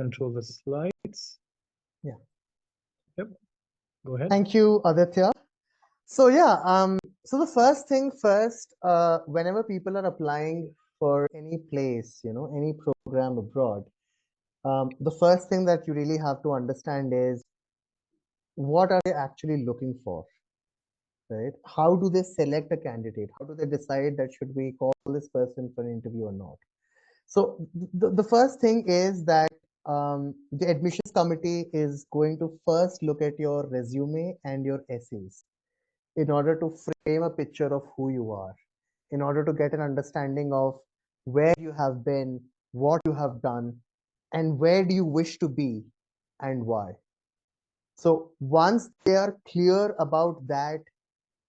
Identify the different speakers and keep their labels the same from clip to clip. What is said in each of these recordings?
Speaker 1: control the slides.
Speaker 2: Yeah.
Speaker 1: Yep. Go ahead.
Speaker 2: Thank you, Aditya. So so the first thing first, whenever people are applying for any place, any program abroad, the first thing that you really have to understand is what are they actually looking for, right? How do they select a candidate? How do they decide that should we call this person for an interview or not? So the first thing is that the admissions committee is going to first look at your resume and your essays in order to frame a picture of who you are, in order to get an understanding of where you have been, what you have done, and where do you wish to be and why. So once they are clear about that,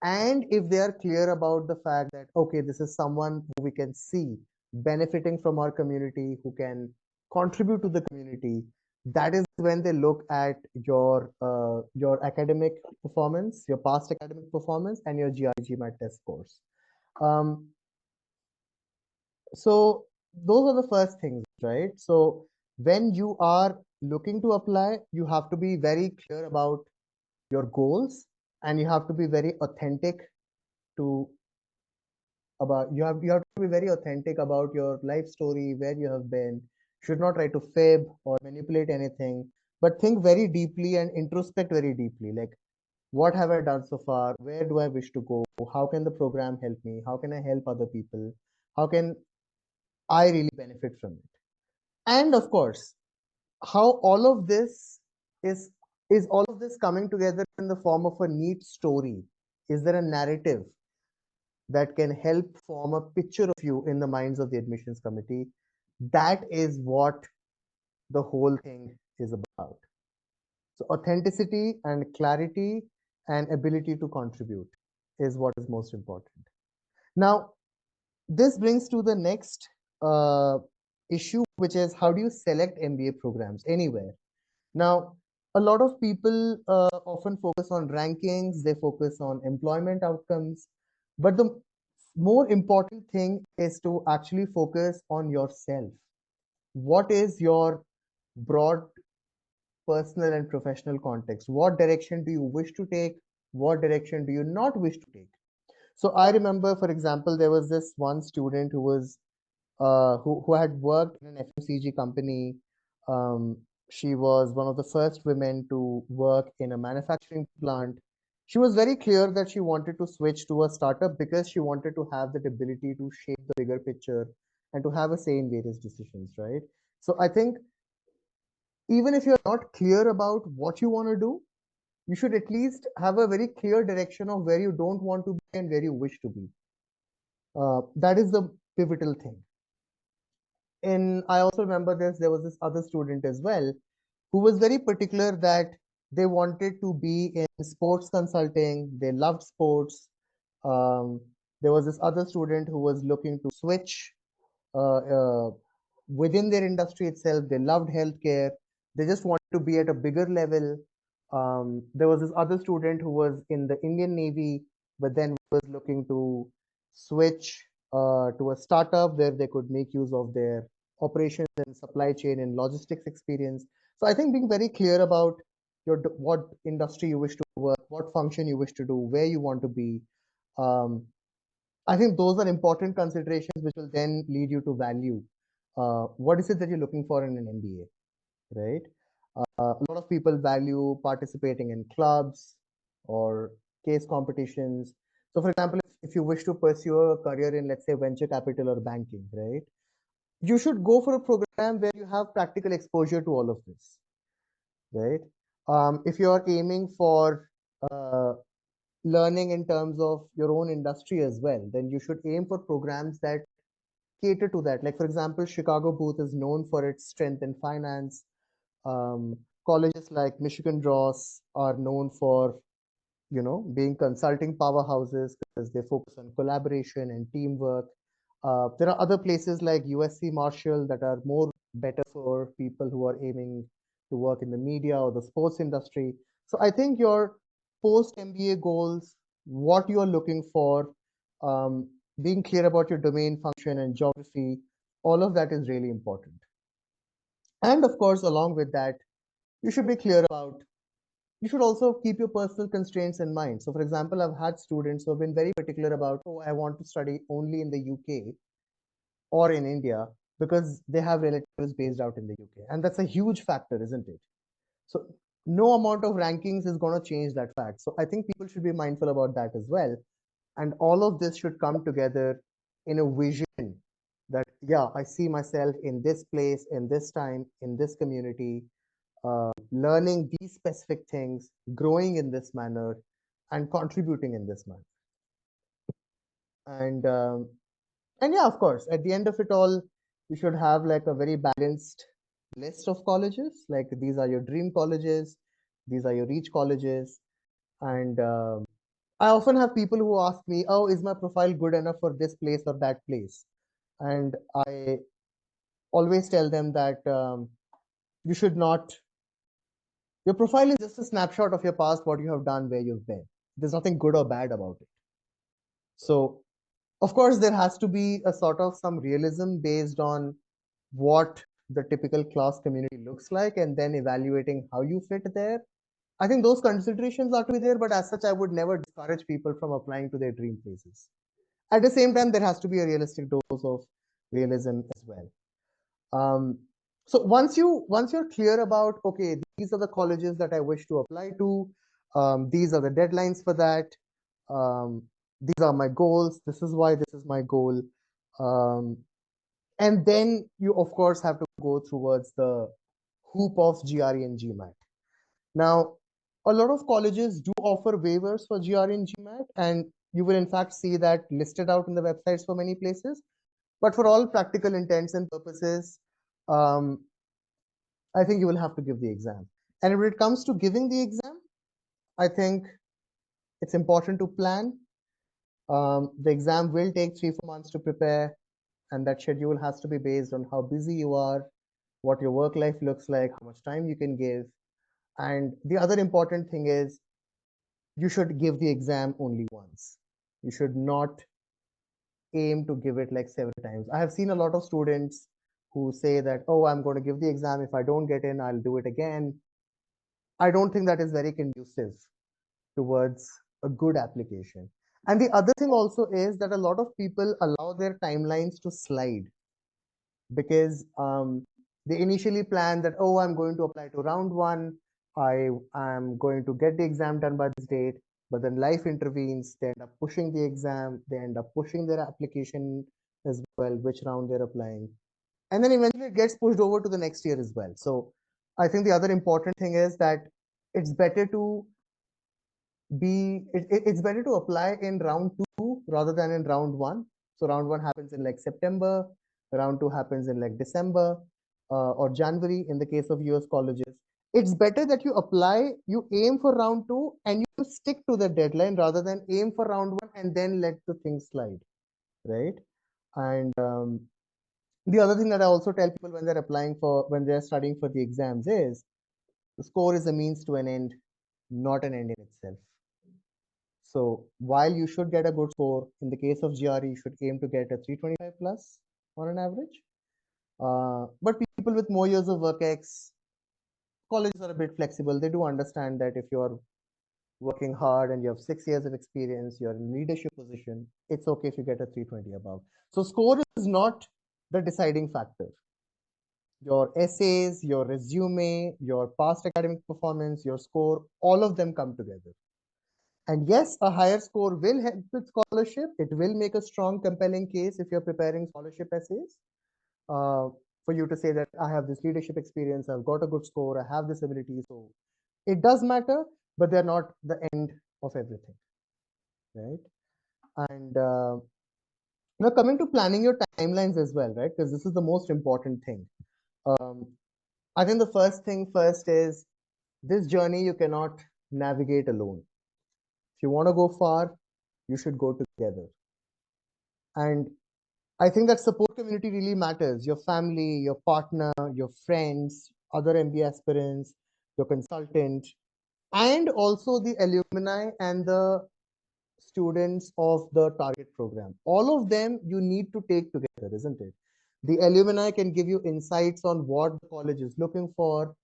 Speaker 2: and if they are clear about the fact that, okay, this is someone who we can see benefiting from our community, who can contribute to the community, that is when they look at your academic performance, your past academic performance, and your GRE/GMAT test scores. So those are the first things, right? So when you are looking to apply, you have to be very clear about your goals, and you have to be very authentic to about you have to be very authentic about your life story, where you have been. Should not try to fib or manipulate anything, but think very deeply and introspect very deeply, like what have I done so far, where do I wish to go, how can the program help me, how can I help other people, how can I really benefit from it. And of course, how all of this is is all of this coming together in the form of a neat story? Is there a narrative that can help form a picture of you in the minds of the admissions committee? That is what the whole thing is about. So authenticity and clarity and ability to contribute is what is most important. Now, this brings to the next issue, which is how do you select MBA programs anywhere? Now, a lot of people often focus on rankings, they focus on employment outcomes, but the more important thing is to actually focus on yourself. What is your broad personal and professional context? What direction do you wish to take? What direction do you not wish to take? So I remember, for example, there was this one student who was who had worked in an FMCG company. Um, she was one of the first women to work in a manufacturing plant. She was very clear that she wanted to switch to a startup because she wanted to have that ability to shape the bigger picture and to have a say in various decisions, right? So I think even if you're not clear about what you want to do, you should at least have a very clear direction of where you don't want to be and where you wish to be. That is the pivotal thing. And I also remember there was this other student as well who was very particular that they wanted to be in sports consulting. They loved sports. Um, there was this other student who was looking to switch uh, uh, within their industry itself. They loved healthcare. They just wanted to be at a bigger level. There was this other student who was in the Indian Navy, but then was looking to switch to a startup where they could make use of their operations and supply chain and logistics experience. So I think being very clear about what industry you wish to work, what function you wish to do, where you want to be. I think those are important considerations which will then lead you to value what is it that you're looking for in an MBA, right? A lot of people value participating in clubs or case competitions. So, for example, if you wish to pursue a career in, let's say, venture capital or banking, right, you should go for a program where you have practical exposure to all of this, right? If you're aiming for learning in terms of your own industry as well, then you should aim for programs that cater to that. Like, for example, Chicago Booth is known for its strength in finance. Um, Colleges like Michigan Ross are known for, being consulting powerhouses because they focus on collaboration and teamwork. There are other places like USC Marshall that are more better for people who are aiming to work in the media or the sports industry. So I think your post MBA goals, what you are looking for, um, being clear about your domain function and geography, all of that is really important. And of course, along with that, you should be clear about, you should also keep your personal constraints in mind. So for example, I've had students who have been very particular about, oh, I want to study only in the UK or in India because they have relatives based out in the UK. And that's a huge factor, isn't it? So no amount of rankings is going to change that fact. So I think people should be mindful about that as well. And all of this should come together in a vision that, yeah, I see myself in this place, in this time, in this community, learning these specific things, growing in this manner, and contributing in this manner. And yeah, of course, at the end of it all, you should have like a very balanced list of colleges. Like these are your dream colleges, these are your reach colleges. And I often have people who ask me, oh, is my profile good enough for this place or that place? And I always tell them that you should not, your profile is just a snapshot of your past, what you have done, where you've been. There's nothing good or bad about it. So, of course, there has to be a sort of some realism based on what the typical class community looks like and then evaluating how you fit there. I think those considerations are to be there, but as such, I would never discourage people from applying to their dream places. At the same time, there has to be a realistic dose of realism as well. So once you're clear about, okay, these are the colleges that I wish to apply to, these are the deadlines for that, these are my goals, this is why this is my goal, and then you of course have to go towards the hoop of GRE and GMAT. Now, a lot of colleges do offer waivers for GRE and GMAT, and you will in fact see that listed out in the websites for many places. But for all practical intents and purposes, um, I think you will have to give the exam. And when it comes to giving the exam, I think it's important to plan. The exam will take 3-4 months to prepare, and that schedule has to be based on how busy you are, what your work life looks like, how much time you can give. And the other important thing is you should give the exam only once. You should not aim to give it like several times. I have seen a lot of students who say that, oh, I'm going to give the exam. If I don't get in, I'll do it again. I don't think that is very conducive towards a good application. And the other thing also is that a lot of people allow their timelines to slide because they initially plan that, oh, I'm going to apply to round one. I am going to get the exam done by this date, but then life intervenes. They end up pushing the exam. They end up pushing their application as well, which round they're applying. And then eventually it gets pushed over to the next year as well. So I think the other important thing is that it's better to it's better to apply in round two rather than in round one. So round one happens in like September, round two happens in like December or January in the case of US colleges. It's better that you apply, you aim for round two and you stick to the deadline rather than aim for round one and then let the things slide, right? And the other thing that I also tell people when they're applying for, when they're studying for the exams is the score is a means to an end, not an end in itself. So while you should get a good score, in the case of GRE, you should aim to get a 325 plus on an average. But people with more years of work ex, colleges are a bit flexible. They do understand that if you're working hard and you have 6 years of experience, you're in leadership position, it's okay if you get a 320 above. So score is not the deciding factor. Your essays, your resume, your past academic performance, your score, all of them come together. And yes, a higher score will help with scholarship. It will make a strong, compelling case if you're preparing scholarship essays for you to say that I have this leadership experience, I've got a good score, I have this ability. So it does matter, but they're not the end of everything, right? And now coming to planning your timelines as well, right? Because this is the most important thing. I think the first thing first is this journey you cannot navigate alone. If you want to go far, you should go together. And I think that support community really matters. Your family, your partner, your friends, other MBA aspirants, your consultant, and also the alumni and the students of the target program. All of them you need to take together, isn't it? The alumni can give you insights on what the college is looking for.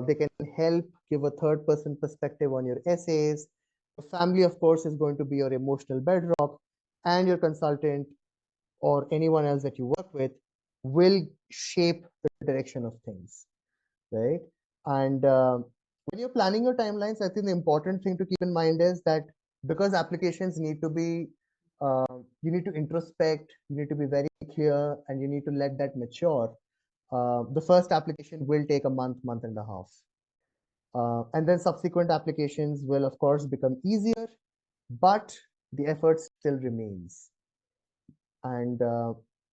Speaker 2: They can help give a third-person perspective on your essays. Your family, of course, is going to be your emotional bedrock, and your consultant or anyone else that you work with will shape the direction of things, right? And when you're planning your timelines, I think the important thing to keep in mind is that because applications need to be, you need to introspect, you need to be very clear, and you need to let that mature. The first application will take a month, month and a half. And then subsequent applications will, of course, become easier, but the effort still remains. And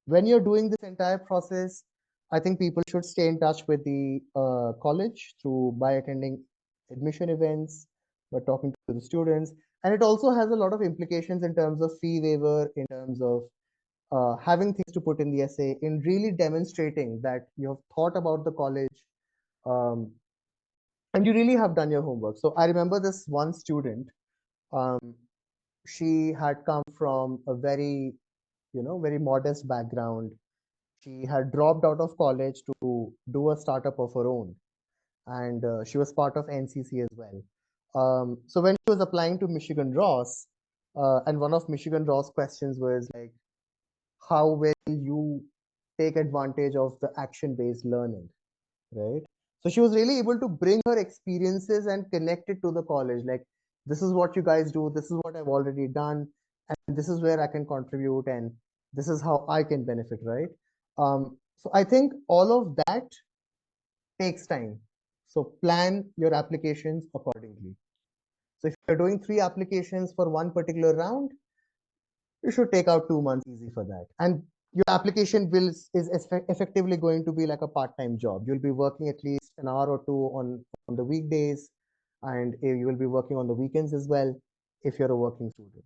Speaker 2: when you're doing this entire process, I think people should stay in touch with the college by attending admission events, by talking to the students. And it also has a lot of implications in terms of fee waiver, in terms of having things to put in the essay, in really demonstrating that you have thought about the college um, and you really have done your homework. So I remember this one student, um, she had come from a very, very modest background. She had dropped out of college to do a startup of her own, and she was part of NCC as well. So when she was applying to Michigan Ross, and one of Michigan Ross questions was like, how will you take advantage of the action-based learning, right? So she was really able to bring her experiences and connect it to the college. Like, this is what you guys do, this is what I've already done, and this is where I can contribute, and this is how I can benefit, right? So I think all of that takes time. So plan your applications accordingly. So if you're doing 3 applications for one particular round, you should take out 2 months easy for that. And your application is effectively going to be like a part-time job. You'll be working at least an hour or two on the weekdays, and you will be working on the weekends as well if you're a working student.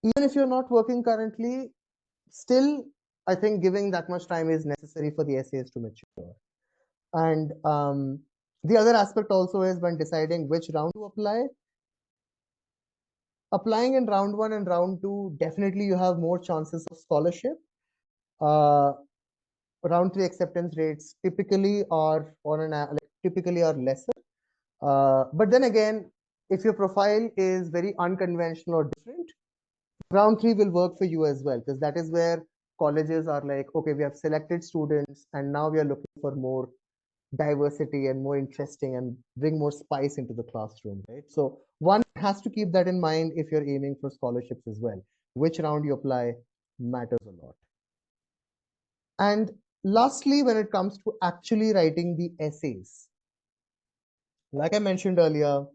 Speaker 2: Even if you're not working currently, still, I think giving that much time is necessary for the essays to mature. And the other aspect also is when deciding which round to apply. Applying in round 1 and round 2, definitely you have more chances of scholarship. Round 3 acceptance rates typically are lesser. But then again, if your profile is very unconventional or different, round 3 will work for you as well, because that is where colleges are like, okay, we have selected students and now we are looking for more diversity and more interesting and bring more spice into the classroom, right? So one has to keep that in mind if you're aiming for scholarships as well. Which round you apply matters a lot. And lastly, when it comes to actually writing the essays, like I mentioned earlier,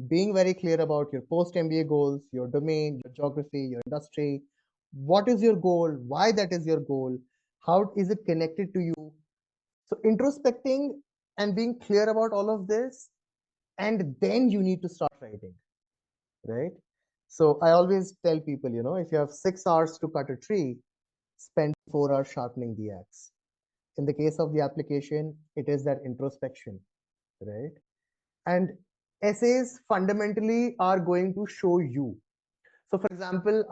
Speaker 2: being very clear about your post MBA goals, your domain, your geography, your industry, what is your goal, why that is your goal, how is it connected to you. So introspecting and being clear about all of this, and then you need to start writing, right? So I always tell people, if you have 6 hours to cut a tree, spend 4 hours sharpening the axe. In the case of the application, it is that introspection, right? And essays fundamentally are going to show you. So for example,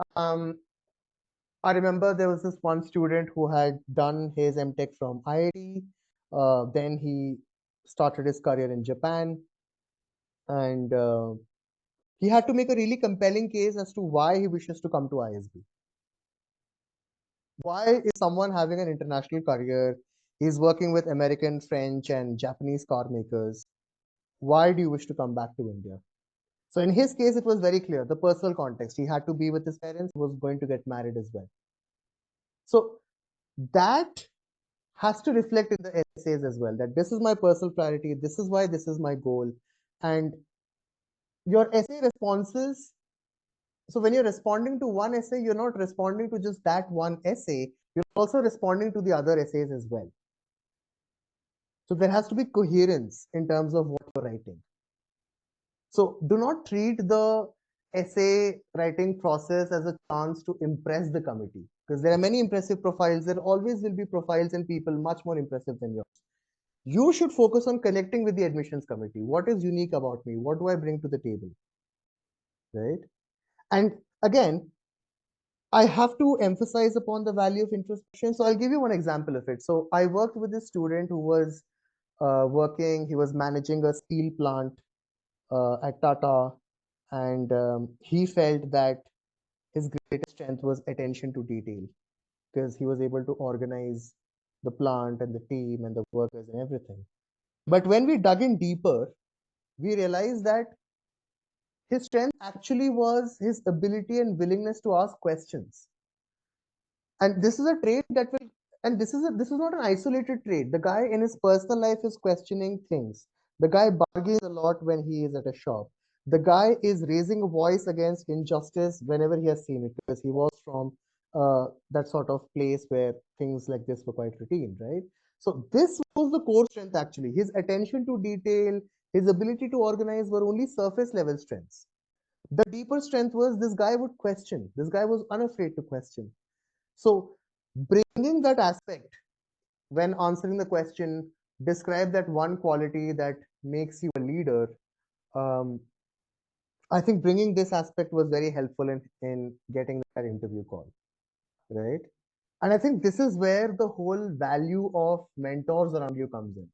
Speaker 2: I remember there was this one student who had done his MTech from IIT. Then he started his career in Japan, and he had to make a really compelling case as to why he wishes to come to ISB. Why is someone having an international career? He's working with American, French, and Japanese car makers. Why do you wish to come back to India? So in his case, it was very clear, the personal context. He had to be with his parents, he was going to get married as well. So that has to reflect in the essays as well, that this is my personal priority, this is why this is my goal. And your essay responses, so when you're responding to one essay, you're not responding to just that one essay, you're also responding to the other essays as well. So there has to be coherence in terms of what you're writing. So do not treat the essay writing process as a chance to impress the committee, because there are many impressive profiles. There always will be profiles and people much more impressive than yours. You should focus on connecting with the admissions committee. What is unique about me? What do I bring to the table? Right? And again, I have to emphasize upon the value of introspection. So I'll give you one example of it. So I worked with a student who was he was managing a steel plant at Tata, and he felt that his greatest strength was attention to detail, because he was able to organize the plant and the team and the workers and everything. But when we dug in deeper, we realized that his strength actually was his ability and willingness to ask questions. And this is a trait that will, and this is not an isolated trait. The guy in his personal life is questioning things. The guy bargains a lot when he is at a shop. The guy is raising a voice against injustice whenever he has seen it, because he was from that sort of place where things like this were quite routine, right? So this was the core strength actually. His attention to detail, his ability to organize were only surface level strengths. The deeper strength was this guy would question. This guy was unafraid to question. So bringing that aspect when answering the question, describe that one quality that makes you a leader. Um, I think bringing this aspect was very helpful in getting that interview call, right? And I think this is where the whole value of mentors around you comes in.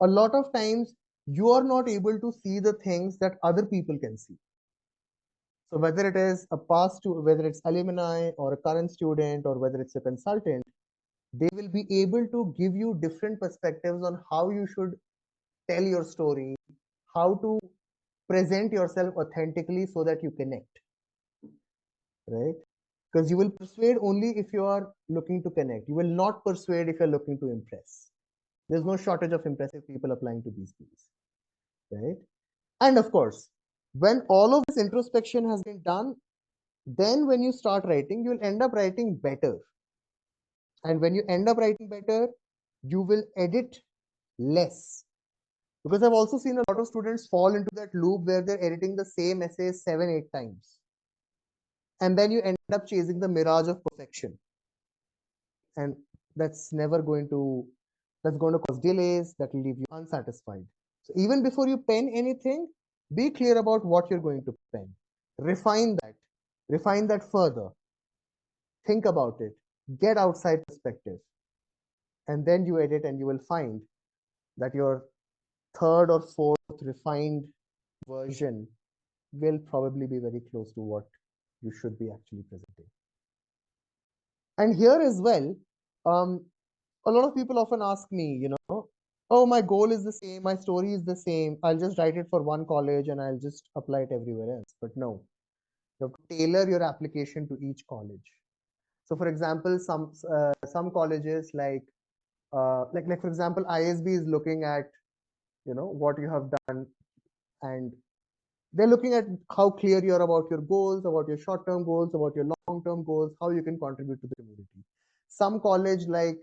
Speaker 2: A lot of times you are not able to see the things that other people can see. So whether it is a past, whether it's alumni or a current student, or whether it's a consultant, they will be able to give you different perspectives on how you should tell your story, how to present yourself authentically so that you connect, right? Because you will persuade only if you are looking to connect. You will not persuade if you're looking to impress. There's no shortage of impressive people applying to these schools, right? And of course, when all of this introspection has been done, then when you start writing, you'll end up writing better. And when you end up writing better, you will edit less. Because I've also seen a lot of students fall into that loop where they're editing the same essay 7, 8 times. And then you end up chasing the mirage of perfection. And that's never going to, that's going to cause delays, that will leave you unsatisfied. So even before you pen anything, be clear about what you're going to pen. Refine that further. Think about it, get outside perspective. And then you edit, and you will find that your third or fourth refined version will probably be very close to what you should be actually presenting. And here as well, a lot of people often ask me, oh, my goal is the same, my story is the same, I'll just write it for one college and I'll just apply it everywhere else. But no, you have to tailor your application to each college. So for example, some colleges like for example, ISB is looking at what you have done, and they're looking at how clear you're about your goals, about your short-term goals, about your long-term goals, how you can contribute to the community. Some college like,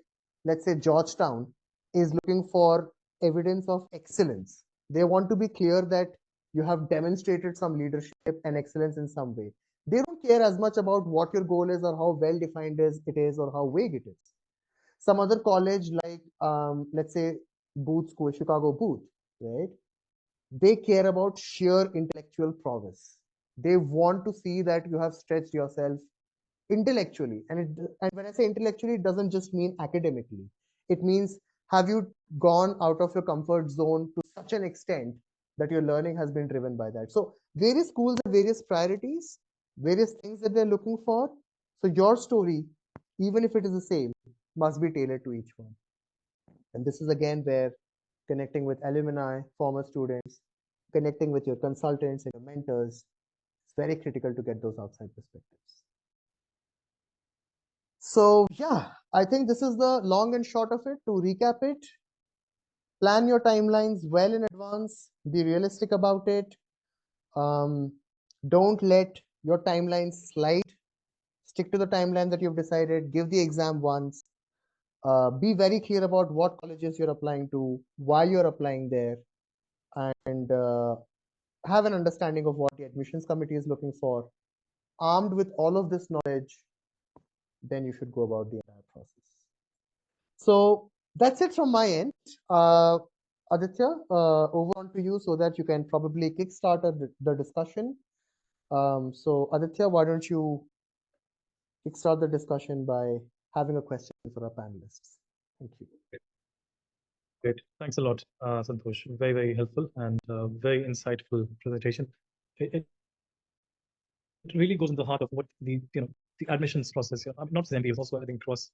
Speaker 2: let's say Georgetown, is looking for evidence of excellence. They want to be clear that you have demonstrated some leadership and excellence in some way. They don't care as much about what your goal is or how well defined it is or how vague it is. Some other college like, let's say Booth School, Chicago Booth, right? They care about sheer intellectual prowess. They want to see that you have stretched yourself intellectually. And when I say intellectually, it doesn't just mean academically. It means, have you gone out of your comfort zone to such an extent that your learning has been driven by that? So various schools have various priorities, various things that they're looking for. So your story, even if it is the same, must be tailored to each one. And this is again where connecting with alumni, former students, connecting with your consultants and your mentors, it's very critical to get those outside perspectives. So yeah, I think this is the long and short of it. To recap it, plan your timelines well in advance, be realistic about it. Don't let your timelines slide. Stick to the timeline that you've decided, give the exam once. Be very clear about what colleges you're applying to, why you're applying there, and have an understanding of what the admissions committee is looking for. Armed with all of this knowledge, then you should go about the entire process. So that's it from my end. Aditya, over on to you so that you can probably kickstart the discussion. So Aditya, why don't you kickstart the discussion by having a question for our panelists. Thank you.
Speaker 1: Great. Thanks a lot, Santosh. Very, very helpful and very insightful presentation. It really goes in the heart of what the admissions process, not just MBA, also I think cross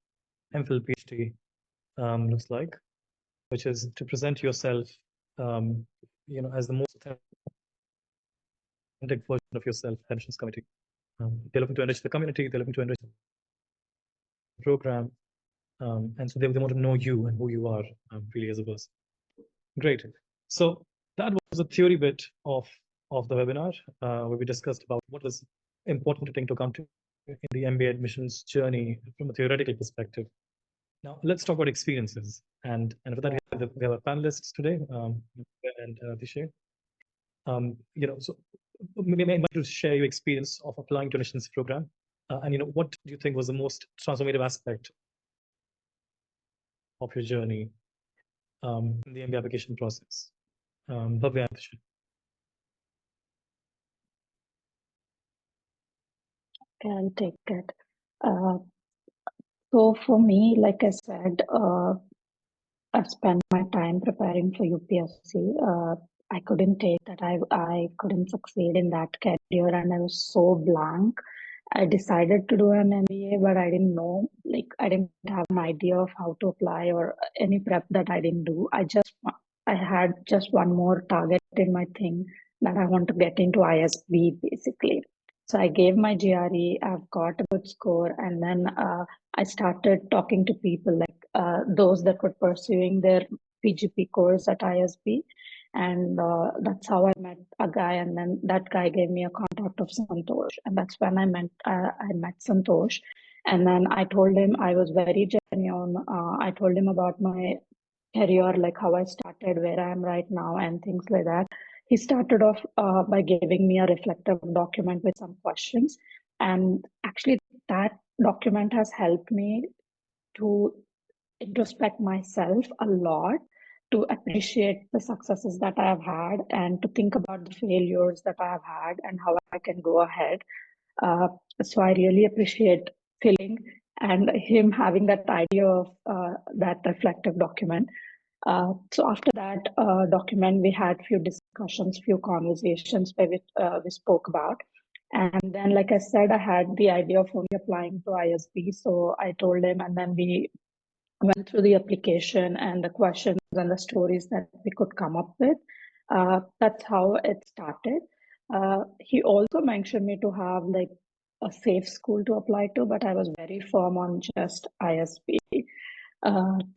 Speaker 1: MPhil PhD looks like, which is to present yourself, as the most authentic version of yourself, admissions committee. They're looking to enrich the community. They're looking to enrich the program, and so they want to know you and who you are really as a person. Great. So that was a theory bit of the webinar, where we discussed about what was important to take into account in the MBA admissions journey from a theoretical perspective. Now let's talk about experiences, and for that we have our panelists today, and Ateeshay. So maybe to share your experience of applying to admissions program, and what do you think was the most transformative aspect of your journey in the MBA application process? Bhavya, Ateeshay.
Speaker 3: Okay, I'll take it. So for me, like I said, I spent my time preparing for UPSC. I couldn't take that. I couldn't succeed in that career, and I was so blank. I decided to do an MBA, but I didn't know, I didn't have an idea of how to apply or any prep that I didn't do. I had just one more target in my thing, that I want to get into ISB basically. So I gave my GRE, I've got a good score, and then I started talking to people those that were pursuing their PGP course at ISB. And that's how I met a guy, and then that guy gave me a contact of Santosh, and that's when I met Santosh. And then I told him, I was very genuine. I told him about my career, like how I started, where I am right now, and things like that. He started off by giving me a reflective document with some questions, and actually that document has helped me to introspect myself a lot, to appreciate the successes that I have had, and to think about the failures that I have had and how I can go ahead. So I really appreciate filling and him having that idea of that reflective document. So after that document, we had few discussions, few conversations where we spoke about. And then, like I said, I had the idea of only applying to ISB. So I told him, and then we went through the application and the questions and the stories that we could come up with. That's how it started. He also mentioned me to have like a safe school to apply to, but I was very firm on just ISB.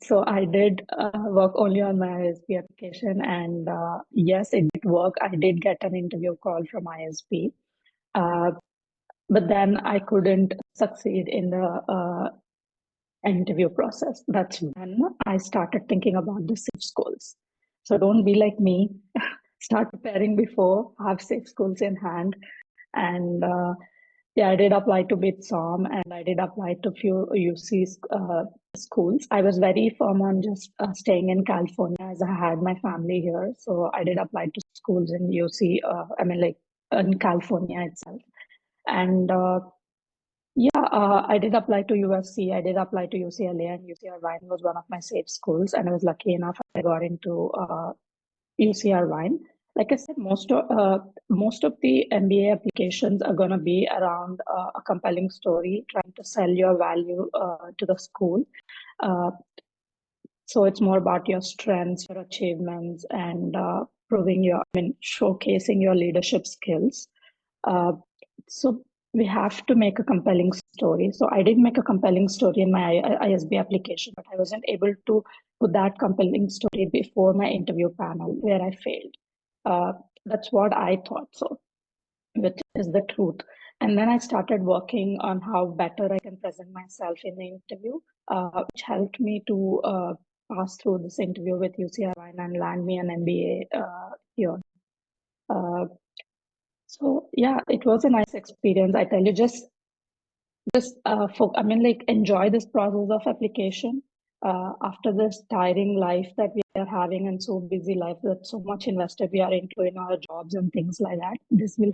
Speaker 3: So I did work only on my ISB application, and yes, it did work. I did get an interview call from ISB, but then I couldn't succeed in the interview process. That's when I started thinking about the safe schools. So don't be like me. Start preparing before, have safe schools in hand. And yeah, I did apply to BITSOM, and I did apply to few UC schools. I was very firm on just staying in California, as I had my family here. So I did apply to schools in UC, in California itself. And I did apply to USC, I did apply to UCLA, and UC Irvine was one of my safe schools, and I was lucky enough I got into UC Irvine. Like I said, most of the MBA applications are going to be around a compelling story, trying to sell your value to the school. So it's more about your strengths, your achievements, and showcasing your leadership skills. So we have to make a compelling story. So I did make a compelling story in my ISB application, but I wasn't able to put that compelling story before my interview panel, where I failed. That's what I thought, so, which is the truth. And then I started working on how better I can present myself in the interview, which helped me to pass through this interview with UC Irvine and land me an MBA here. So yeah, it was a nice experience. I tell you, enjoy this process of application. after this tiring life that we are having and so busy life that so much invested we are into in our jobs and things like that, this will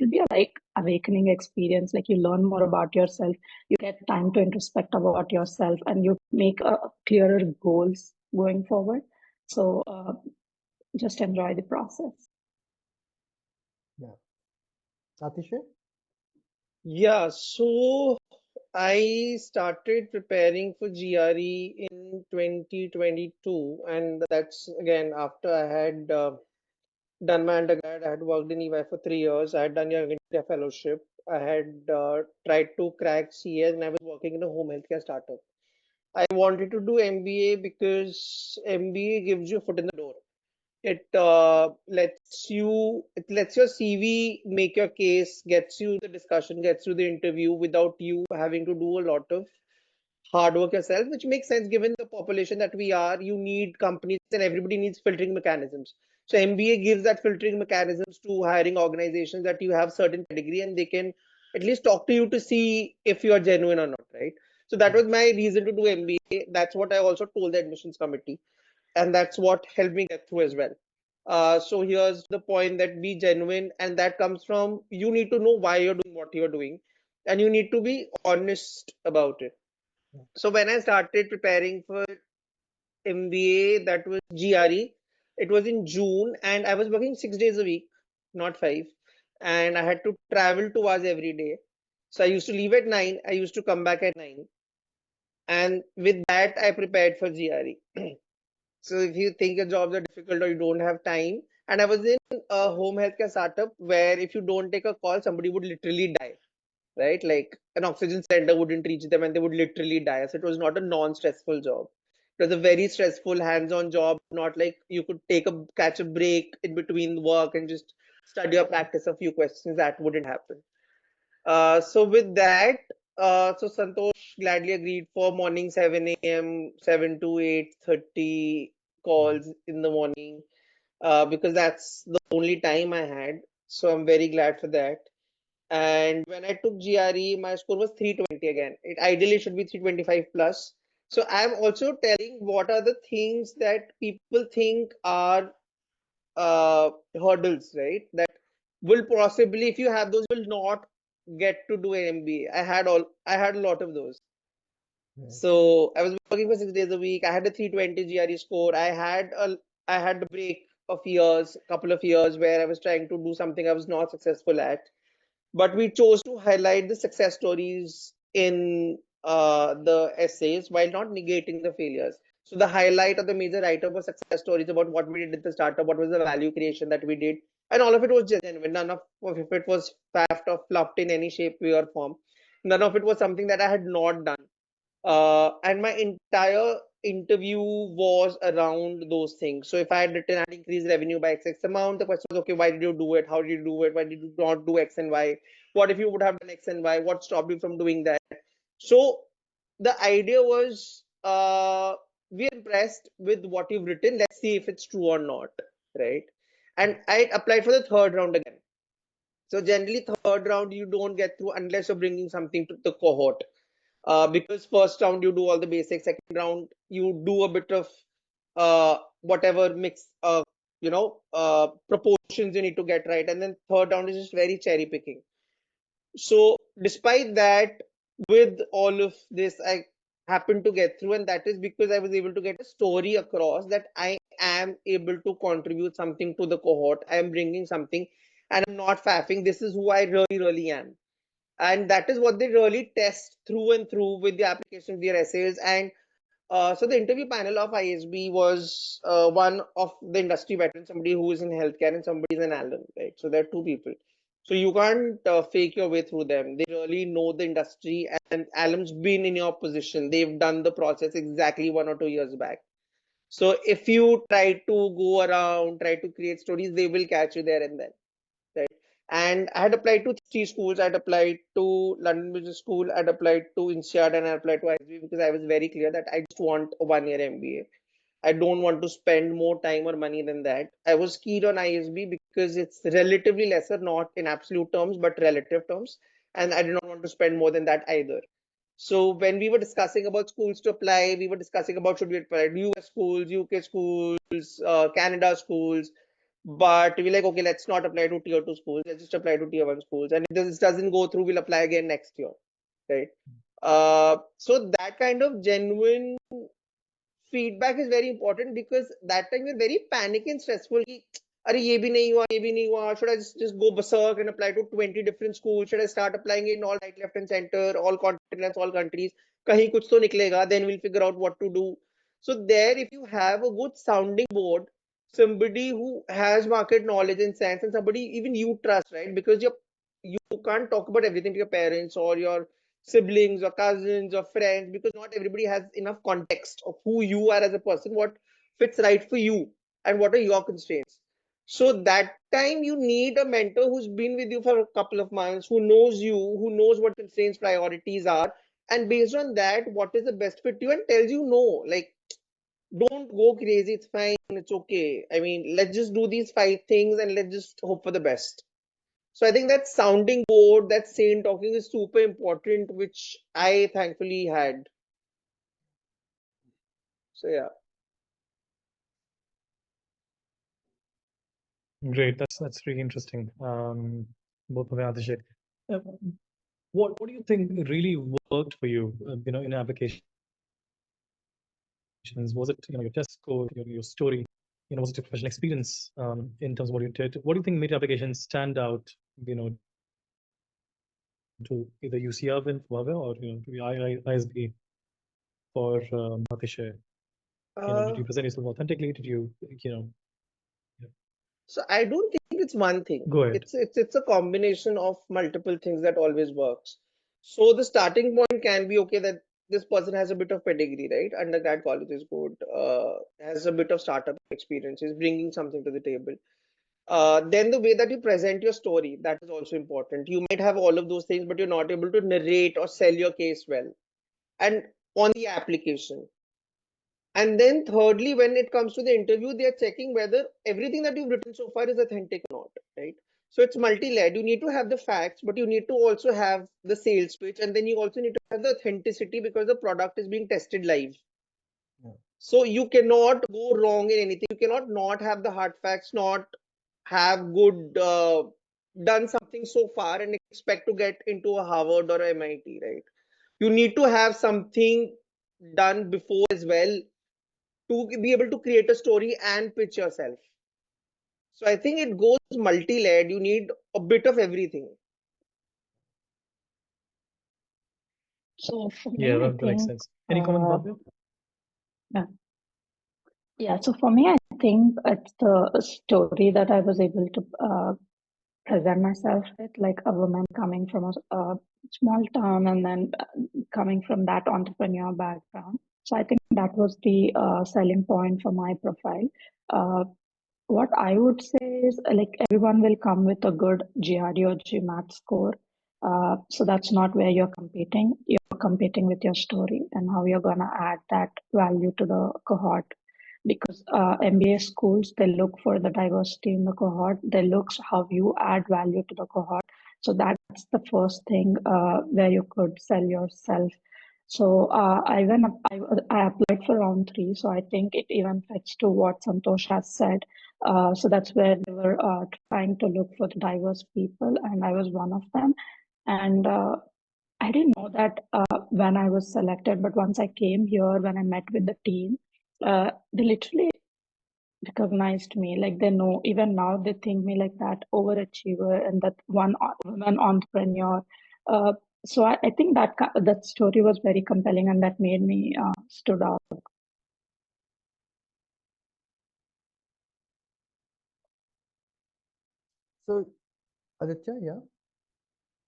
Speaker 3: be a like awakening experience. Like you learn more about yourself, you get time to introspect about yourself, and you make clearer goals going forward. So just enjoy the process.
Speaker 2: Yeah. Ateeshay?
Speaker 4: Yeah, so I started preparing for GRE in 2022, and that's again after I had done my undergrad. I had worked in EY for 3 years. I had done Young India Fellowship. I had tried to crack CS, and I was working in a home healthcare startup. I wanted to do MBA because MBA gives you a foot in the door. It lets your CV make your case, gets you the discussion, gets you the interview without you having to do a lot of hard work yourself, which makes sense given the population that we are. You need companies and everybody needs filtering mechanisms. So MBA gives that filtering mechanisms to hiring organizations that you have certain pedigree and they can at least talk to you to see if you are genuine or not, right? So that was my reason to do MBA. That's what I also told the admissions committee, and that's what helped me get through as well. So here's the point, that be genuine, and that comes from you need to know why you're doing what you're doing, and you need to be honest about it. So when I started preparing for MBA, that was GRE, it was in June, and I was working 6 days a week, not five, and I had to travel 2 hours every day. So I used to leave at 9, I used to come back at 9, and with that, I prepared for GRE. So if you think your jobs are difficult or you don't have time, and I was in a home healthcare startup where if you don't take a call, somebody would literally die, right? Like an oxygen cylinder wouldn't reach them and they would literally die. So it was not a non-stressful job. It was a very stressful hands-on job, not like you could catch a break in between work and just study or practice a few questions. That wouldn't happen. So with that, so Santosh gladly agreed for morning 7 a.m., 7 to 8:30 calls in the morning, because that's the only time I had. So I'm very glad for that. And when I took GRE, my score was 320 again. It ideally should be 325 plus. So I'm also telling what are the things that people think are hurdles, right? That will possibly, if you have those, will not get to do an MBA. I had a lot of those.
Speaker 2: Right.
Speaker 4: So I was working for 6 days a week. I had a 320 GRE score. I had a break of years, couple of years where I was trying to do something I was not successful at. But we chose to highlight the success stories in the essays while not negating the failures. So the highlight of the major write-up was success stories about what we did at the startup, what was the value creation that we did, and all of it was genuine. None of it was faffed or fluffed in any shape, way, or form. None of it was something that I had not done. And my entire interview was around those things. So if I had written, I'd increased revenue by X amount, the question was, okay, why did you do it? How did you do it? Why did you not do X and Y? What if you would have done X and Y? What stopped you from doing that? So the idea was, we're impressed with what you've written. Let's see if it's true or not, right? And I applied for the third round again. So generally, third round you don't get through unless you're bringing something to the cohort. Because first round you do all the basics, second round you do a bit of whatever mix, proportions you need to get right, and then third round is just very cherry picking. So despite that, with all of this, I happened to get through, and that is because I was able to get a story across that I am able to contribute something to the cohort. I am bringing something, and I'm not faffing. This is who I really, really am. And that is what they really test through and through with the applications, their essays. And so the interview panel of ISB was one of the industry veterans, somebody who is in healthcare and somebody is an alum, right? So there are two people. So you can't fake your way through them. They really know the industry, and alum's been in your position. They've done the process exactly 1 or 2 years back. So if you try to go around, try to create stories, they will catch you there and then. Right. And I had applied to 3 schools. I'd applied to London Business School, I'd applied to INSEAD, and I applied to ISB because I was very clear that I just want a 1 year MBA. I don't want to spend more time or money than that. I was keen on ISB because it's relatively lesser, not in absolute terms, but relative terms. And I did not want to spend more than that either. So when we were discussing about schools to apply, we were discussing about should we apply to US schools, UK schools, Canada schools. But we're like, okay, let's not apply to tier 2 schools. Let's just apply to tier 1 schools. And if this doesn't go through, we'll apply again next year. Right. So that kind of genuine feedback is very important, because that time you're very panicky and stressful. कि, अरे ये भी नहीं हुआ, ये भी नहीं हुआ. Should I just go berserk and apply to 20 different schools? Should I start applying in all right, left, and center, all continents, all countries? कहीं कुछ तो निकलेगा. Then we'll figure out what to do. So there, if you have a good sounding board, somebody who has market knowledge and sense, and somebody even you trust, right? Because you can't talk about everything to your parents or your siblings or cousins or friends, because not everybody has enough context of who you are as a person, what fits right for you, and what are your constraints. So that time you need a mentor who's been with you for a couple of months, who knows you, who knows what constraints, priorities are, and based on that, what is the best fit you, and tells you no, like, don't go crazy, it's fine, it's okay. I mean, let's just do these 5 things and let's just hope for the best. So I think that sounding board, that sane talking is super important, which I thankfully had. So yeah.
Speaker 1: Great. That's really interesting. Both of you, Ateeshay. Uh, What do you think really worked for you? In applications? Was it your test score, your story? Was it your professional experience in terms of what you did? What do you think made your application stand out? To either UC Irvine for Bhavya, or to the ISB for Ateeshay. Did you present yourself authentically? Did you yeah.
Speaker 4: So I don't think it's one thing.
Speaker 1: Go ahead.
Speaker 4: It's a combination of multiple things that always works. So the starting point can be okay that this person has a bit of pedigree, right? Undergrad college is good, has a bit of startup experience, is bringing something to the table. Then the way that you present your story, that is also important. You might have all of those things, but you're not able to narrate or sell your case well. And on the application. And then thirdly, when it comes to the interview, they are checking whether everything that you've written so far is authentic or not, right? So it's multi-layered. You need to have the facts, but you need to also have the sales pitch, and then you also need to have the authenticity, because the product is being tested live.
Speaker 2: Yeah.
Speaker 4: So you cannot go wrong in anything. You cannot not have the hard facts, not have good done something so far and expect to get into a Harvard or a MIT, right? You need to have something done before as well, to be able to create a story and pitch yourself. So I think it goes multi-layered. You need a bit of everything.
Speaker 3: So for me,
Speaker 1: Yeah,
Speaker 3: I
Speaker 1: that makes
Speaker 3: think,
Speaker 1: sense. Any comment, Bhavya?
Speaker 3: yeah, so for me, I think it's the story that I was able to present myself with, like a woman coming from a small town and then coming from that entrepreneur background. So I think that was the selling point for my profile. What I would say is, like, everyone will come with a good GRE or GMAT score. So that's not where you're competing. You're competing with your story and how you're going to add that value to the cohort. Because MBA schools, they look for the diversity in the cohort. They look how you add value to the cohort. So that's the first thing where you could sell yourself. So I applied for round 3. So I think it even fits to what Santosh has said. So that's where they were trying to look for the diverse people, and I was one of them. And I didn't know that when I was selected, but once I came here, when I met with the team, they literally recognized me. Like, they know, even now they think me like that overachiever and that one woman entrepreneur. Uh, so I think that story was very compelling, and that made me stood out.
Speaker 2: So, Aditya, yeah.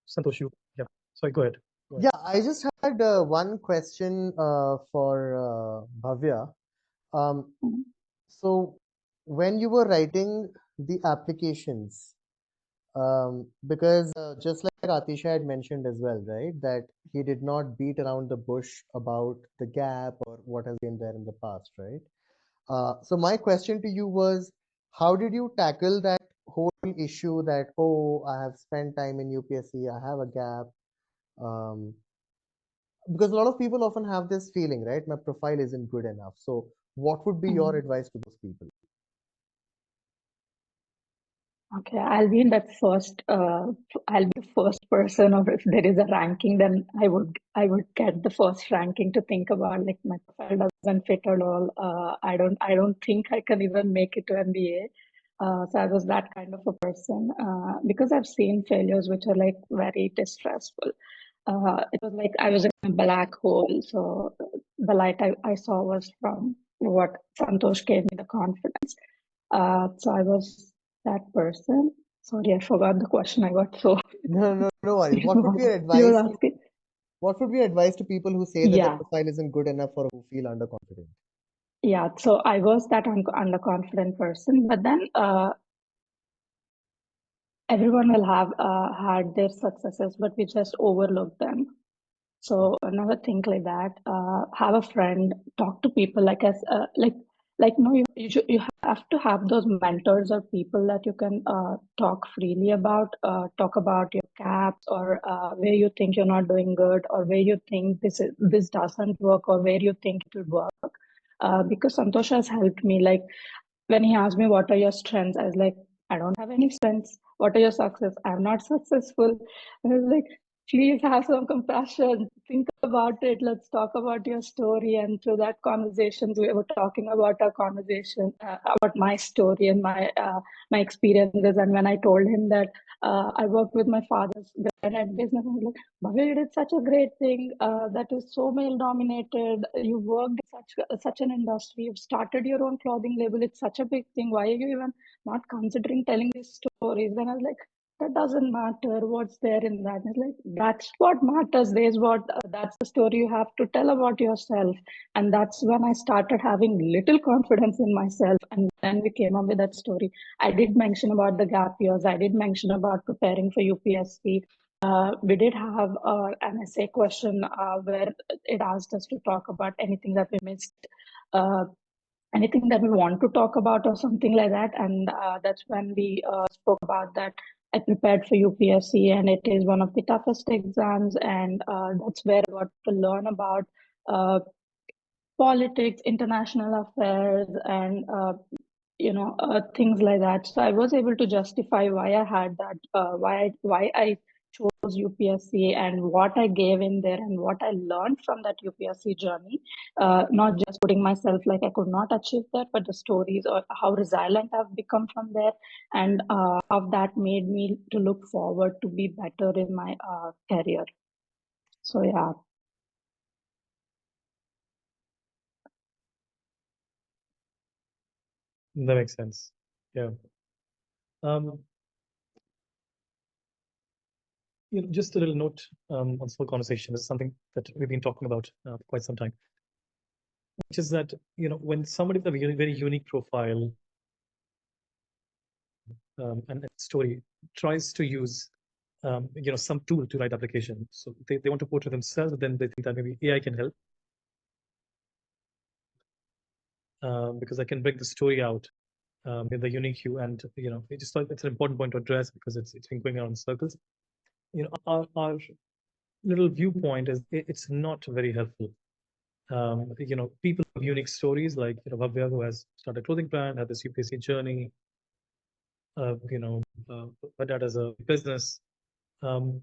Speaker 1: Santosh, yeah. Sorry, go ahead.
Speaker 2: Yeah, I just had one question for Bhavya.
Speaker 3: Mhm.
Speaker 2: So, when you were writing the applications, because just like Ateeshay had mentioned as well, right, that he did not beat around the bush about the gap or what has been there in the past, right? So my question to you was, how did you tackle that whole issue that, oh, I have spent time in UPSC, I have a gap, because a lot of people often have this feeling, right? My profile isn't good enough. So what would be your advice to those people?
Speaker 3: Okay, I'll be in that first. I'll be the first person, or if there is a ranking, then I would get the first ranking to think about. Like my profile doesn't fit at all. I don't think I can even make it to MBA. So I was that kind of a person because I've seen failures which are like very distressful. It was like I was in a black hole. So the light I saw was from what Santosh gave me the confidence. So I was that person. Sorry, I forgot the question. I got so
Speaker 2: No worries. What would be your
Speaker 3: you were
Speaker 2: advice to
Speaker 3: asking.
Speaker 2: what would be your advice to people who say that their
Speaker 3: Yeah,
Speaker 2: profile isn't good enough or who feel underconfident?
Speaker 3: yeah. So I was that underconfident person, but then everyone will have had their successes, but we just overlook them. So never think like that. Have a friend, talk to people no, you have to have those mentors or people that you can talk freely about. Talk about your gaps or where you think you're not doing good or where you think this doesn't work or where you think it would work. Because Santosh has helped me. Like when he asked me what are your strengths, I was like, I don't have any strengths. What are your success? I'm not successful. I was like, please have some compassion. Think about it. Let's talk about your story. And through that conversations, we were talking about our conversation, about my story and my experiences. And when I told him that I worked with my father's granite business, I was like, Bhavya, you did such a great thing. That is so male dominated. You worked in such an industry. You've started your own clothing label. It's such a big thing. Why are you even not considering telling these stories? Then I was like, that doesn't matter. What's there in that? It's like, that's what matters. That's the story you have to tell about yourself. And that's when I started having little confidence in myself. And then we came up with that story. I did mention about the gap years. I did mention about preparing for UPSC. We did have an essay question where it asked us to talk about anything that we missed, uh, anything that we want to talk about or something like that. And that's when we spoke about that. I prepared for UPSC and it is one of the toughest exams. And that's where I got to learn about uh, politics, international affairs, and things like that. So I was able to justify why I had that, why I chose UPSC and what I gave in there and what I learned from that UPSC journey. Not just putting myself like I could not achieve that, but the stories or how resilient I've become from there, and how that made me to look forward to be better in my career. So yeah.
Speaker 1: That makes sense. Yeah. Just a little note on this whole conversation. This is something that we've been talking about for quite some time, which is that when somebody with a very unique profile and story tries to use some tool to write application, so they want to portray themselves, then they think that maybe AI can help because I can bring the story out with the unique hue, and it just it's an important point to address because it's been going around in circles. Our little viewpoint is it's not very helpful. People have unique stories like Bhavya, who has started a clothing brand, had this UPSC journey, but that as a business, and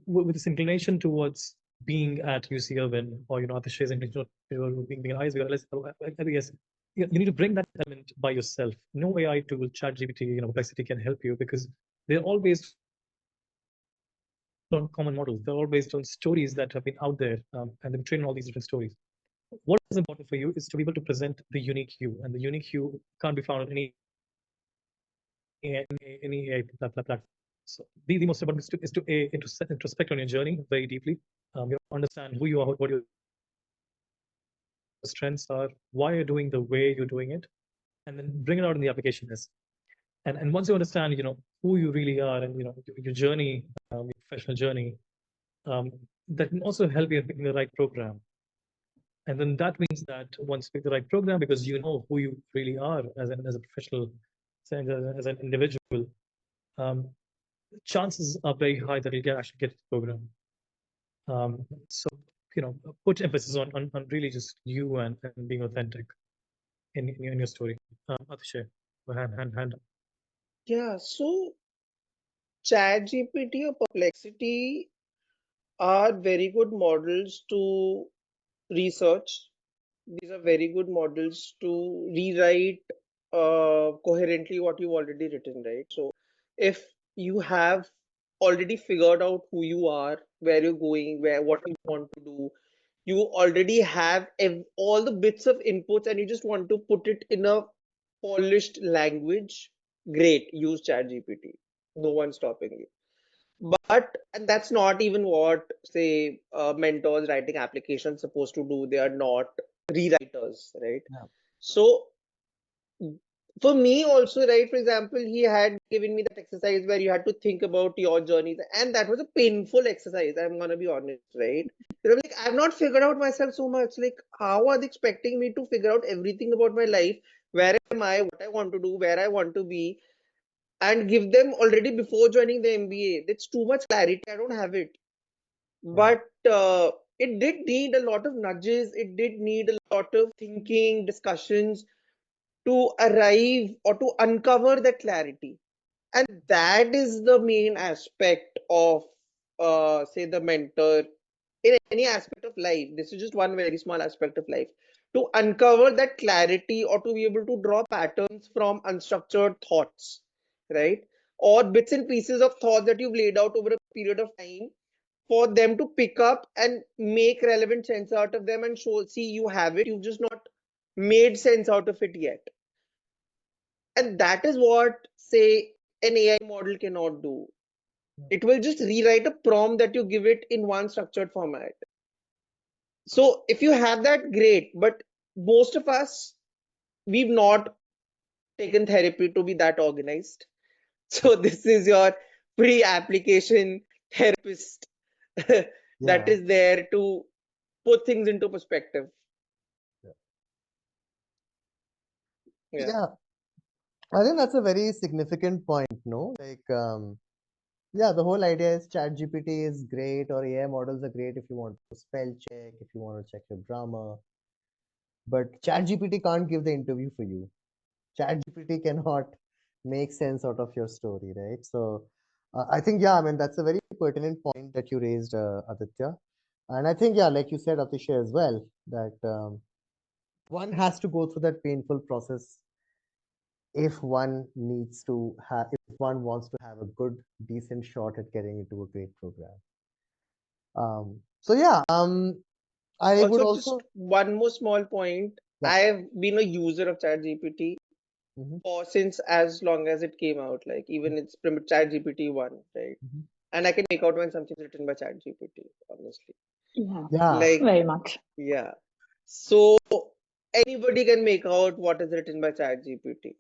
Speaker 1: with this inclination towards being at UC Irvine or Atishay's inclination being an ISB, I guess you need to bring that element by yourself. No AI tool, ChatGPT, Perplexity can help you because they're all based on common models. They're all based on stories that have been out there, and they've trained all these different stories. What is important for you is to be able to present the unique hue, and the unique hue can't be found on any AI platform. So the most important is to introspect on your journey very deeply. Understand who you are, what your strengths are, why you're doing the way you're doing it, and then bring it out in the application list. And once you understand, who you really are and your journey, your professional journey, that can also help you in picking the right program. And then that means that once you pick the right program, because you know who you really are as a professional, as an individual, chances are very high that you can actually get the program. So, put emphasis on really just you and being authentic in your story. Ateeshay, hand.
Speaker 4: Yeah, so ChatGPT or Perplexity are very good models to research. These are very good models to rewrite coherently what you've already written, right? So if you have already figured out who you are, where you're going, what you want to do, you already have all the bits of inputs and you just want to put it in a polished language, great, use ChatGPT. No one's stopping you. And that's not even what, say, mentors writing applications supposed to do. They are not rewriters, right?
Speaker 2: Yeah.
Speaker 4: So for me also, right, for example, he had given me that exercise where you had to think about your journeys, and that was a painful exercise. I'm gonna be honest, right? I'm like, I've not figured out myself so much. Like, how are they expecting me to figure out everything about my life? Where am I? What I want to do? Where I want to be? And give them already before joining the MBA. That's too much clarity. I don't have it. But it did need a lot of nudges. It did need a lot of thinking, discussions to arrive or to uncover that clarity. And that is the main aspect of, say, the mentor in any aspect of life. This is just one very small aspect of life. To uncover that clarity or to be able to draw patterns from unstructured thoughts, right? Or bits and pieces of thoughts that you've laid out over a period of time for them to pick up and make relevant sense out of them and show, see, you have it, you've just not made sense out of it yet. And that is what, say, an AI model cannot do. It will just rewrite a prompt that you give it in one structured format. So if you have that, great. But most of us, we've not taken therapy to be that organized. So this is your pre-application therapist that
Speaker 2: Yeah.
Speaker 4: is there to put things into perspective. Yeah.
Speaker 2: Yeah. I think that's a very significant point, no? Like, yeah, the whole idea is ChatGPT is great or AI models are great if you want to spell check, if you want to check your grammar. But ChatGPT can't give the interview for you. ChatGPT cannot make sense out of your story, right? So I think, yeah, I mean, that's a very pertinent point that you raised, Aditya. And I think, yeah, like you said, Ateeshay, as well, that one has to go through that painful process if one needs to have, if one wants to have a good, decent shot at getting into a great program. So yeah, I would
Speaker 4: Also, just
Speaker 2: also,
Speaker 4: one more small point.
Speaker 2: yeah.
Speaker 4: I've been a user of ChatGPT
Speaker 2: Mhm,
Speaker 4: for since as long as it came out, like even it's ChatGPT 1, right?
Speaker 2: mhm.
Speaker 4: And I can make out when something's written by ChatGPT, honestly.
Speaker 3: Yeah,
Speaker 2: Yeah,
Speaker 4: Like,
Speaker 3: very much.
Speaker 4: yeah. So anybody can make out what is written by ChatGPT.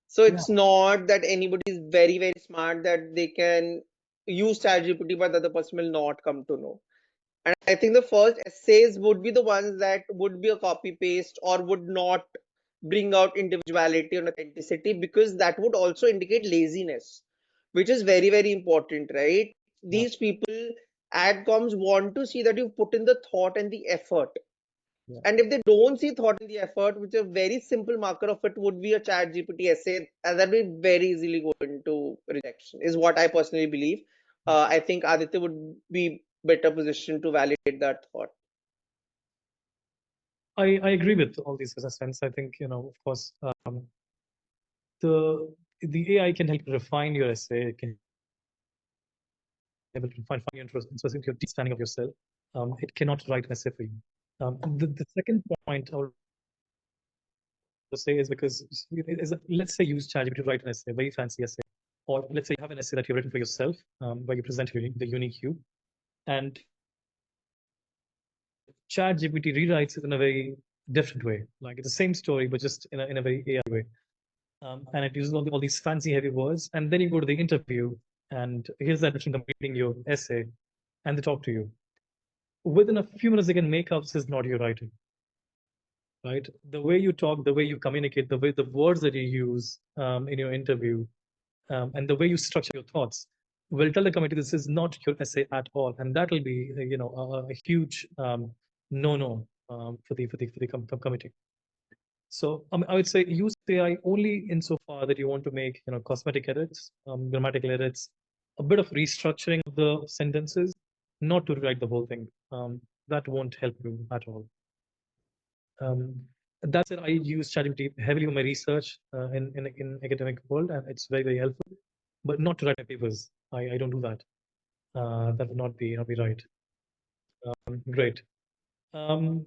Speaker 4: So
Speaker 2: yeah,
Speaker 4: it's not that anybody is very, very smart that they can use ChatGPT, but the other person will not come to know. And I think the first essays would be the ones that would be a copy paste or would not bring out individuality and authenticity, because that would also indicate laziness, which is very, very important, right?
Speaker 2: yeah,
Speaker 4: These people, adcoms, want to see that you've put in the thought and the effort.
Speaker 2: yeah,
Speaker 4: And if they don't see thought in the effort, which a very simple marker of it would be a ChatGPT essay, and that will very easily go into rejection, is what I personally believe. I think Aditya would be better positioned to validate that thought.
Speaker 1: I agree with all these assessments. I think, of course, the AI can help refine your essay. It can able to find your interest, your deep understanding of yourself. It cannot write an essay for you. The second point I would say is because let's say you use ChatGPT to write an essay, a very fancy essay, or let's say you have an essay that you've written for yourself, where you present the unique you, and ChatGPT rewrites it in a very different way. Like it's the same story, but just in a very AI way. And it uses all these fancy heavy words. And then you go to the interview, and here's that person completing your essay, and they talk to you. Within a few minutes, they can make out this is not your writing. Right? The way you talk, the way you communicate, the words that you use in your interview, and the way you structure your thoughts will tell the committee this is not your essay at all, and that will be a huge no for the committee. So I would say use AI only insofar that you want to make cosmetic edits, grammatical edits, a bit of restructuring of the sentences, not to rewrite the whole thing. That won't help you at all. That's it. I use ChatGPT heavily for my research in academic world, and it's very helpful. But not to write my papers. I don't do that. That would not be right. Great. Do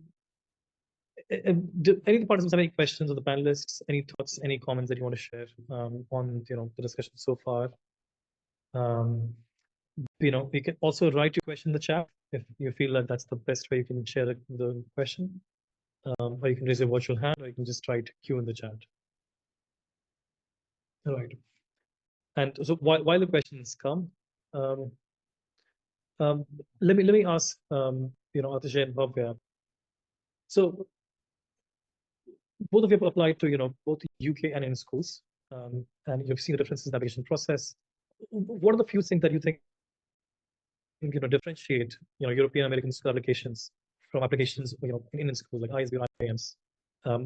Speaker 1: any of the participants have any questions of the panelists? Any thoughts? Any comments that you want to share on the discussion so far? You can also write your question in the chat if you feel that that's the best way you can share the question. Or you can raise your virtual hand, or you can just write Q in the chat. All right. And so while the questions come, let me ask Ateeshay and Bhavya. So both of you have applied to both UK and in schools, and you've seen the differences in the application process. What are the few things that you think differentiate European American school applications from applications in Indian schools like ISB or IIMs?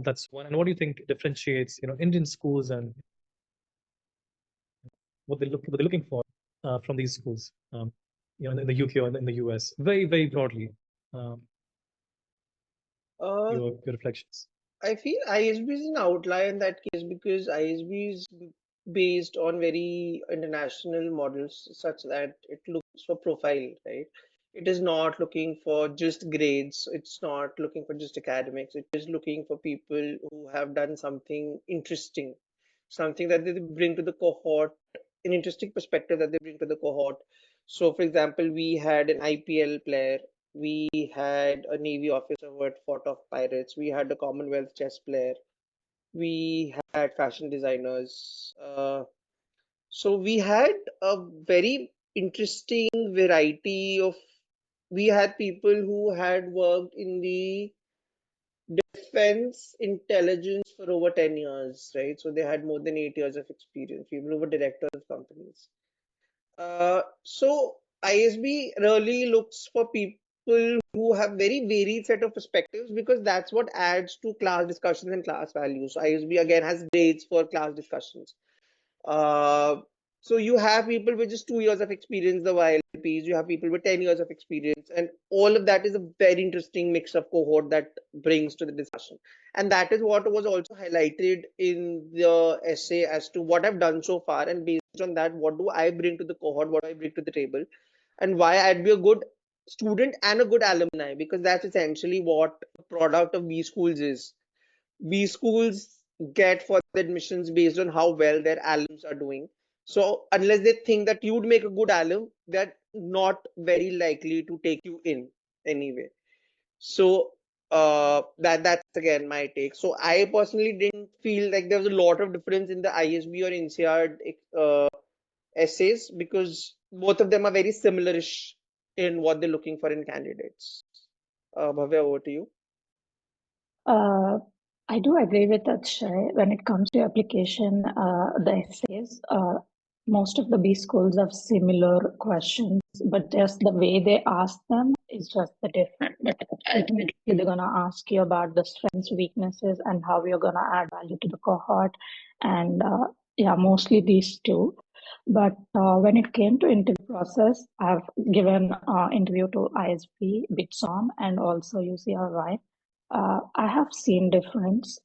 Speaker 1: That's one. And what do you think differentiates Indian schools and what they're looking for from these schools, in the UK or in the US, very broadly? Your reflections.
Speaker 4: I feel ISB is an outlier in that case because ISB is based on very international models such that it looks for profile, right? It is not looking for just grades. It's not looking for just academics. It is looking for people who have done something interesting, something that they bring to the cohort, an interesting perspective that they bring to the cohort. So, for example, we had an IPL player, we had a Navy officer who had fought off pirates, we had a Commonwealth chess player, we had fashion designers. So we had a very interesting variety of. We had people who had worked in the defense intelligence for over 10 years, right? So they had more than 8 years of experience. People who were directors of companies. So ISB really looks for people who have very varied set of perspectives because that's what adds to class discussions and class values. So ISB again has grades for class discussions. So you have people with just 2 years of experience, the YLPs, you have people with 10 years of experience, and all of that is a very interesting mix of cohort that brings to the discussion. And that is what was also highlighted in the essay as to what I've done so far, and based on that, what do I bring to the cohort, what do I bring to the table, and why I'd be a good student and a good alumni, because that's essentially what the product of B schools is. B schools get for the admissions based on how well their alums are doing. So unless they think that you would make a good alum, they're not very likely to take you in anyway. So that's again my take. So I personally didn't feel like there was a lot of difference in the ISB or INSEAD essays because both of them are very similarish in what they're looking for in candidates. Bhavya, over to you.
Speaker 3: I do agree with Ateeshay. When it comes to application, the essays, most of the B schools have similar questions, but just the way they ask them is just the different. But ultimately, they're gonna ask you about the strengths, weaknesses, and how you're gonna add value to the cohort. And yeah, mostly these two. But when it came to interview process, I've given interview to ISB, Bitson, and also UC I have seen difference.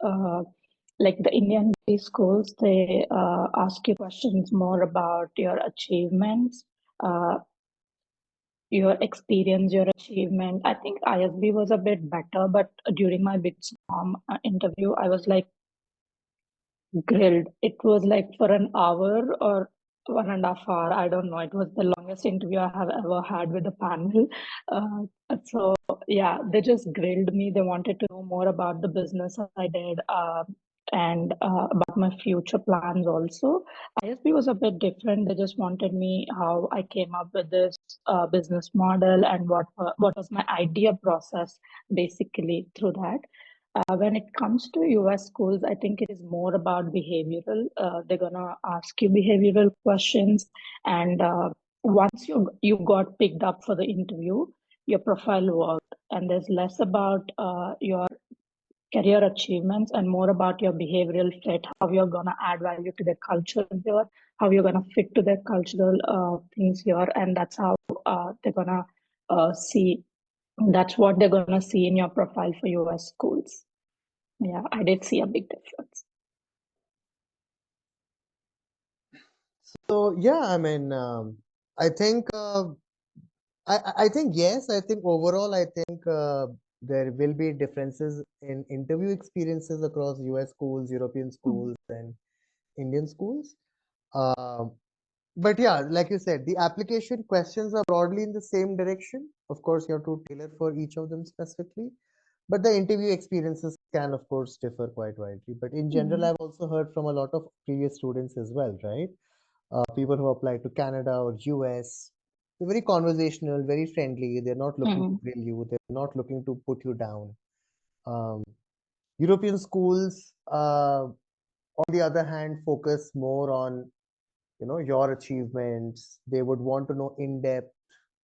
Speaker 3: Like the Indian schools, they ask you questions more about your achievements, uh, your experience, your achievement. I think ISB was a bit better, but during my Bitsom interview, I was like grilled. It was like for an hour or 1.5 hours. I don't know. It was the longest interview I have ever had with a panel. So yeah, they just grilled me. They wanted to know more about the business I did and about my future plans also. ISB was a bit different. They just wanted me how I came up with this business model and what was my idea process basically through that. When it comes to US schools, I think it is more about behavioral. They're gonna ask you behavioral questions, and once you got picked up for the interview, your profile worked, and there's less about your career achievements and more about your behavioral fit, how you're going to add value to their culture here, how you're going to fit to their cultural things here, and that's how they're going to see. That's what they're going to see in your profile for US schools. Yeah, I did see a big difference.
Speaker 2: So yeah, I mean, I think I think yes. I think overall, I think there will be differences in interview experiences across US schools, European schools, and Indian schools. But yeah, like you said, the application questions are broadly in the same direction. Of course, you have to tailor for each of them specifically. But the interview experiences can, of course, differ quite widely. But in general, I've also heard from a lot of previous students as well, right? People who apply to Canada or US, they're very conversational, very friendly. They're not looking to grill you. They're not looking to put you down. European schools, on the other hand, focus more on your achievements. They would want to know in depth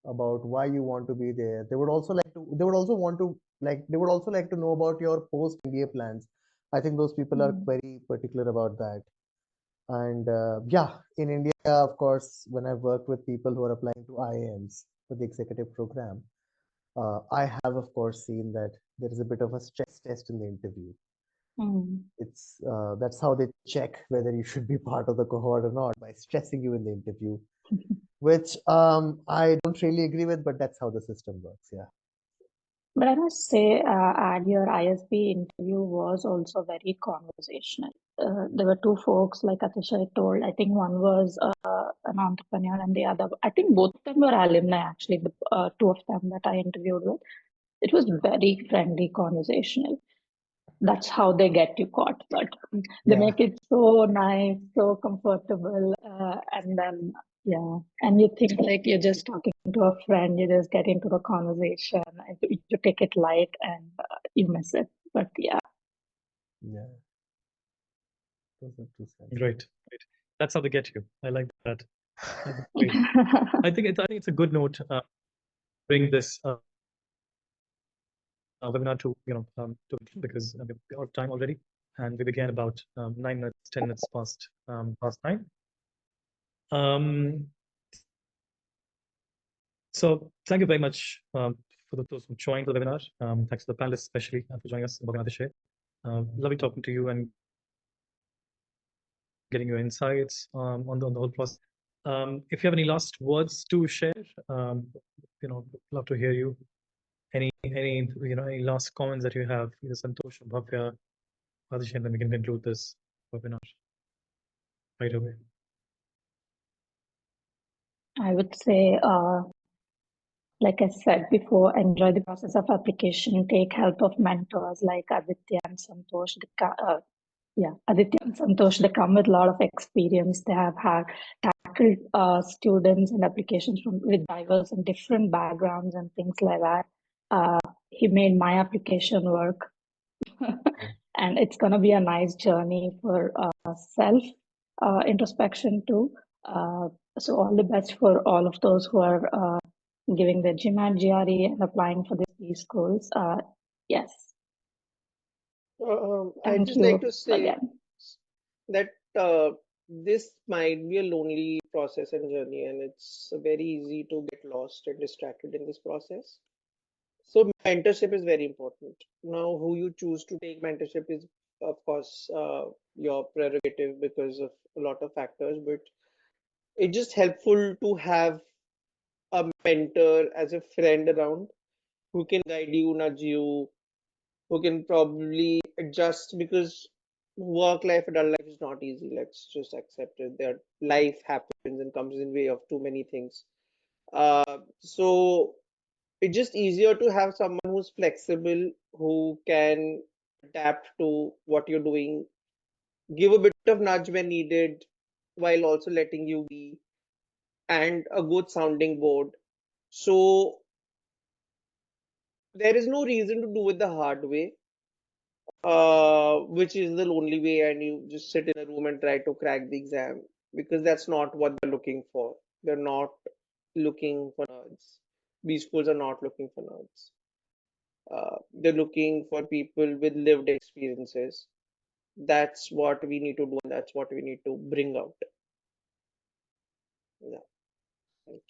Speaker 2: about why you want to be there. They would also like to. They would also want to They would also like to know about your post MBA plans. I think those people are very particular about that. And yeah, in India, of course, when I've worked with people who are applying to IIMs for the executive program, I have, of course, seen that there is a bit of a stress test in the interview. It's that's how they check whether you should be part of the cohort or not, by stressing you in the interview, which I don't really agree with, but that's how the system works. Yeah.
Speaker 3: But I must say, at your ISB interview was also very conversational. There were two folks, like Ateeshay told. I think one was an entrepreneur, and the other, I think both of them were alumni, actually, the two of them that I interviewed with. It was very friendly, conversational. That's how they get you caught, but they make it so nice, so comfortable, and then yeah, and you think like you're just talking to a friend, you just get into the conversation, and you take it light, and you miss it. But yeah.
Speaker 2: Yeah. Those are two sides.
Speaker 1: Great. That's how they get you. I like that. That's great. I think it's a good note. Bring this webinar to to because we're out of time already, and we began about 9 minutes, 10 minutes past 9. So thank you very much for those who joined the webinar. Thanks to the panelists, especially for joining us, Bhavya and Ateeshay. Lovely talking to you and getting your insights on the whole process. If you have any last words to share, love to hear you. Any last comments that you have, either Santosh or Bhavya, Ateeshay, then we can conclude this webinar right away.
Speaker 3: I would say, like I said before, enjoy the process of application, take help of mentors like Aditya and Santosh. Aditya and Santosh, they come with a lot of experience. They have had tackled students and applications with diverse and different backgrounds and things like that. He made my application work. And it's going to be a nice journey for self introspection too. So all the best for all of those who are giving the GMAT, GRE, and applying for these schools. Yes.
Speaker 4: I'd
Speaker 3: Thank
Speaker 4: just
Speaker 3: you
Speaker 4: like to say
Speaker 3: again.
Speaker 4: that this might be a lonely process and journey, and it's very easy to get lost and distracted in this process. So mentorship is very important. Now, who you choose to take mentorship is, of course, your prerogative because of a lot of factors, but it's just helpful to have a mentor as a friend around who can guide you, nudge you, who can probably adjust, because work life, adult life is not easy. Let's just accept it. That life happens and comes in way of too many things. So it's just easier to have someone who's flexible, who can adapt to what you're doing, give a bit of nudge when needed, while also letting you be, and a good sounding board. So there is no reason to do it the hard way, which is the lonely way, and you just sit in a room and try to crack the exam, because that's not what they're looking for. They're not looking for nerds. B schools are not looking for nerds. They're looking for people with lived experiences. That's what we need to do, and that's what we need to bring out. Yeah, thank you.